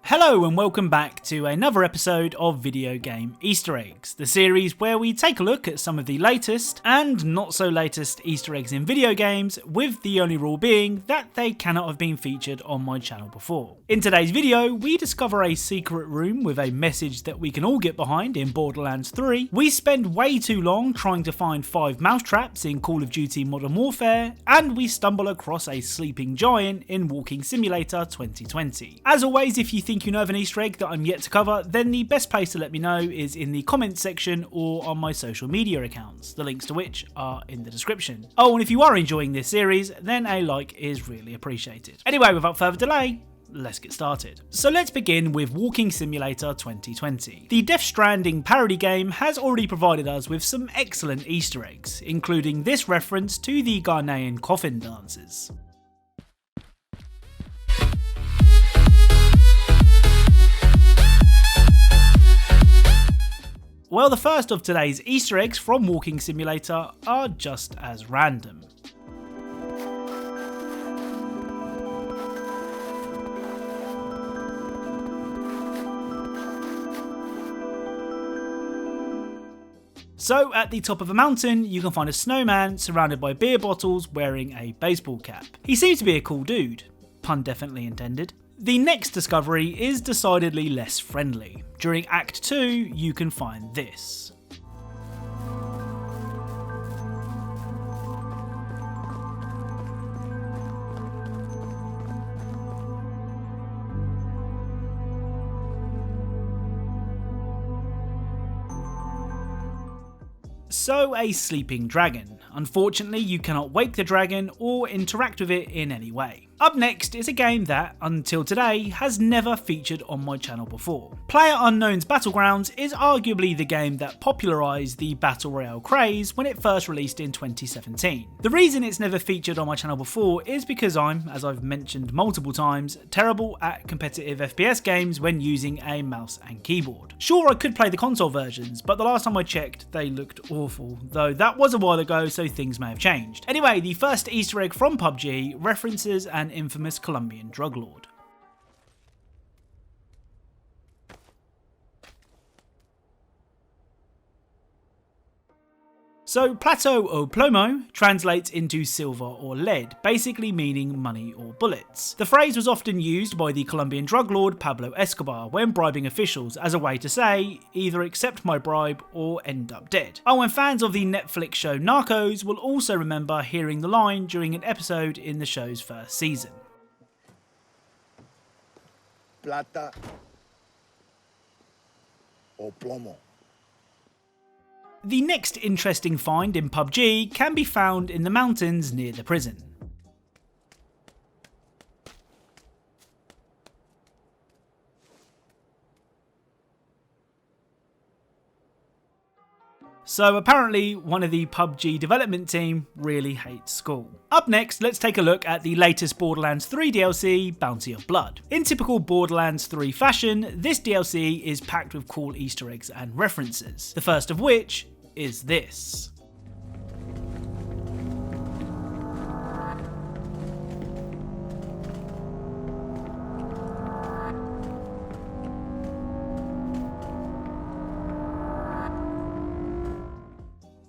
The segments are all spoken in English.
Hello and welcome back to another episode of Video Game Easter Eggs, the series where we take a look at some of the latest and not so latest Easter eggs in video games, with the only rule being that they cannot have been featured on my channel before. In today's video, we discover a secret room with a message that we can all get behind in Borderlands 3, we spend way too long trying to find 5 mousetraps in Call of Duty Modern Warfare, and we stumble across a sleeping giant in Walking Simulator 2020. As always, if you think you know of an Easter egg that I'm yet to cover, then the best place to let me know is in the comments section or on my social media accounts, the links to which are in the description. Oh, and if you are enjoying this series, then a like is really appreciated. Anyway, without further delay, let's get started. So let's begin with Walking Simulator 2020. The Death Stranding parody game has already provided us with some excellent Easter eggs, including this reference to the Ghanaian coffin dances. Well, the first of today's Easter eggs from Walking Simulator are just as random. So at the top of a mountain, you can find a snowman surrounded by beer bottles wearing a baseball cap. He seems to be a cool dude, pun definitely intended. The next discovery is decidedly less friendly. During Act 2, you can find this. So, a sleeping dragon. Unfortunately, you cannot wake the dragon or interact with it in any way. Up next is a game that, until today, has never featured on my channel before. PlayerUnknown's Battlegrounds is arguably the game that popularised the Battle Royale craze when it first released in 2017. The reason it's never featured on my channel before is because I'm, as I've mentioned multiple times, terrible at competitive FPS games when using a mouse and keyboard. Sure, I could play the console versions, but the last time I checked, they looked awful, though that was a while ago, so things may have changed. Anyway, the first Easter egg from PUBG references an infamous Colombian drug lord. So plateau o plomo translates into silver or lead, basically meaning money or bullets. The phrase was often used by the Colombian drug lord Pablo Escobar when bribing officials as a way to say, either accept my bribe or end up dead. Oh, and fans of the Netflix show Narcos will also remember hearing the line during an episode in the show's first season. Plata o plomo. The next interesting find in PUBG can be found in the mountains near the prison. So apparently one of the PUBG development team really hates school. Up next, let's take a look at the latest Borderlands 3 DLC, Bounty of Blood. In typical Borderlands 3 fashion, this DLC is packed with cool Easter eggs and references, the first of which is this.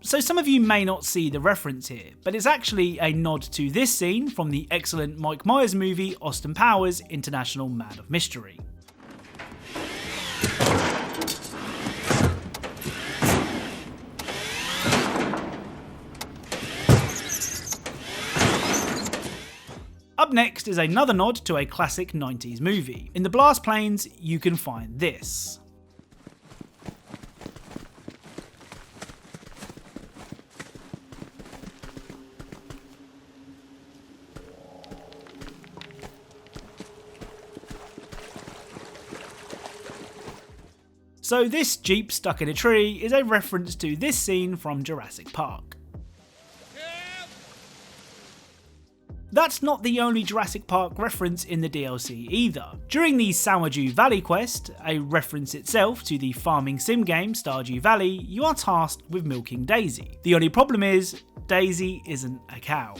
So some of you may not see the reference here, but it's actually a nod to this scene from the excellent Mike Myers movie Austin Powers International Man of Mystery. Up next is another nod to a classic 90s movie. In the blast plains, you can find this. So this jeep stuck in a tree is a reference to this scene from Jurassic Park. That's not the only Jurassic Park reference in the DLC either. During the Sawaju Valley quest, a reference itself to the farming sim game Stardew Valley, you are tasked with milking Daisy. The only problem is, Daisy isn't a cow.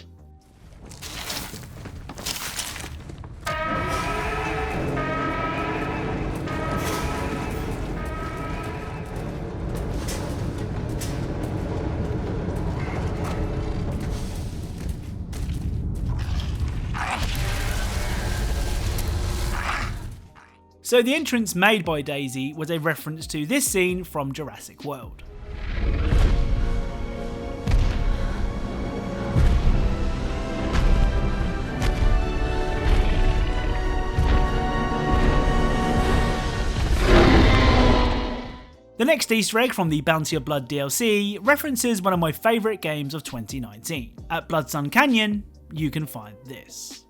So the entrance made by Daisy was a reference to this scene from Jurassic World. The next Easter egg from the Bounty of Blood DLC references one of my favourite games of 2019. At Blood Sun Canyon, you can find this.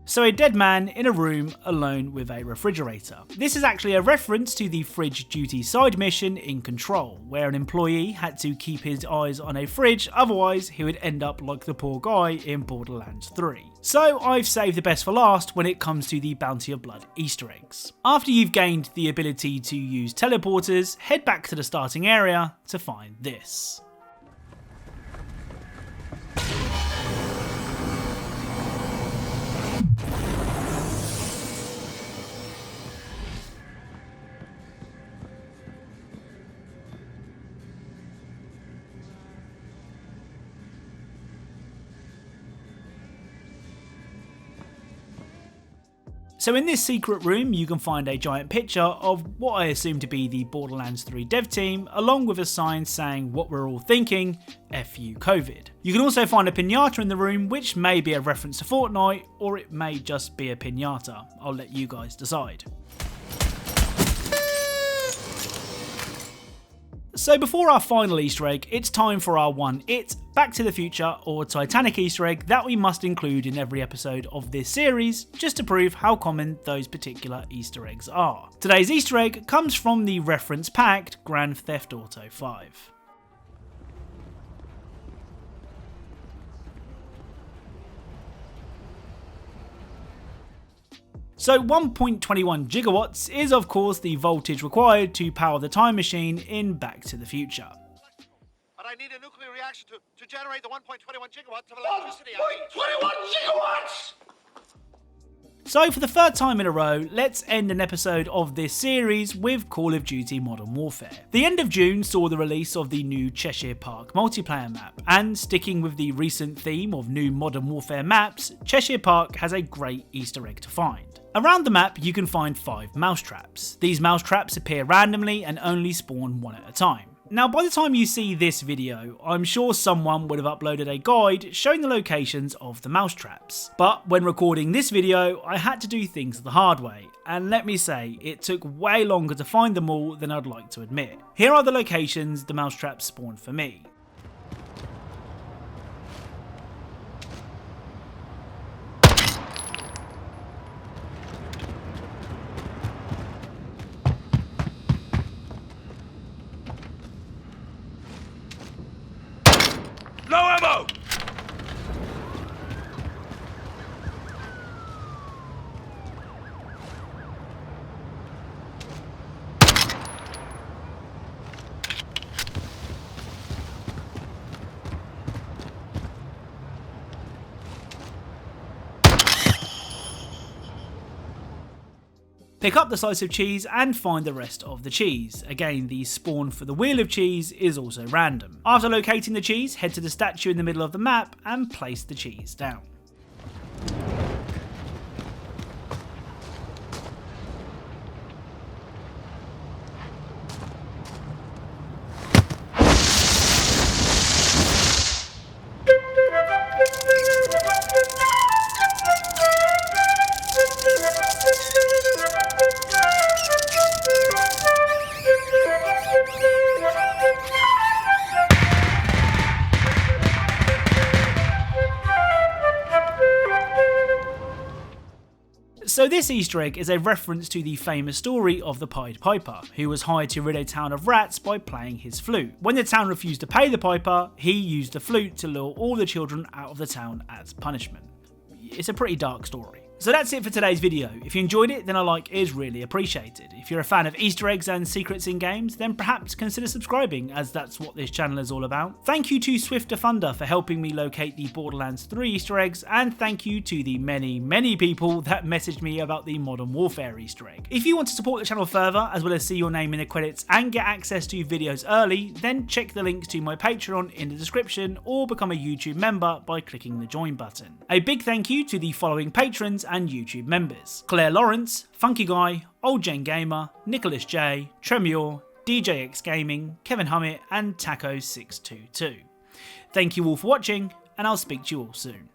So a dead man in a room alone with a refrigerator. This is actually a reference to the fridge duty side mission in Control, where an employee had to keep his eyes on a fridge, otherwise he would end up like the poor guy in Borderlands 3. So I've saved the best for last when it comes to the Bounty of Blood Easter eggs. After you've gained the ability to use teleporters, head back to the starting area to find this. So in this secret room you can find a giant picture of what I assume to be the Borderlands 3 dev team, along with a sign saying what we're all thinking, F you COVID. You can also find a pinata in the room, which may be a reference to Fortnite, or it may just be a pinata. I'll let you guys decide. So before our final Easter egg, it's time for our Back to the Future or Titanic Easter egg that we must include in every episode of this series, just to prove how common those particular Easter eggs are. Today's Easter egg comes from the reference-packed Grand Theft Auto 5. So 1.21 gigawatts is of course the voltage required to power the time machine in Back to the Future. But I need a nuclear reaction to generate the 1.21 gigawatts of electricity. 1.21 gigawatts! So for the third time in a row, let's end an episode of this series with Call of Duty Modern Warfare. The end of June saw the release of the new Cheshire Park multiplayer map, and sticking with the recent theme of new Modern Warfare maps, Cheshire Park has a great Easter egg to find. Around the map you can find 5 mousetraps. These mousetraps appear randomly and only spawn one at a time. Now by the time you see this video, I'm sure someone would have uploaded a guide showing the locations of the mousetraps. But when recording this video, I had to do things the hard way, and let me say, it took way longer to find them all than I'd like to admit. Here are the locations the mousetraps spawned for me. No ammo! Pick up the slice of cheese and find the rest of the cheese. Again, the spawn for the wheel of cheese is also random. After locating the cheese, head to the statue in the middle of the map and place the cheese down. So this Easter egg is a reference to the famous story of the Pied Piper, who was hired to rid a town of rats by playing his flute. When the town refused to pay the piper, he used the flute to lure all the children out of the town as punishment. It's a pretty dark story. So that's it for today's video. If you enjoyed it, then a like is really appreciated. If you're a fan of Easter eggs and secrets in games, then perhaps consider subscribing, as that's what this channel is all about. Thank you to Swifter Funder for helping me locate the Borderlands 3 Easter eggs, and thank you to the many people that messaged me about the Modern Warfare Easter egg. If you want to support the channel further, as well as see your name in the credits and get access to videos early, then check the links to my Patreon in the description, or become a YouTube member by clicking the join button. A big thank you to the following patrons and YouTube members: Claire Lawrence, Funky Guy, Old Jane Gamer, Nicholas J, Tremure, DJX Gaming, Kevin Hummett and Taco622. Thank you all for watching, and I'll speak to you all soon.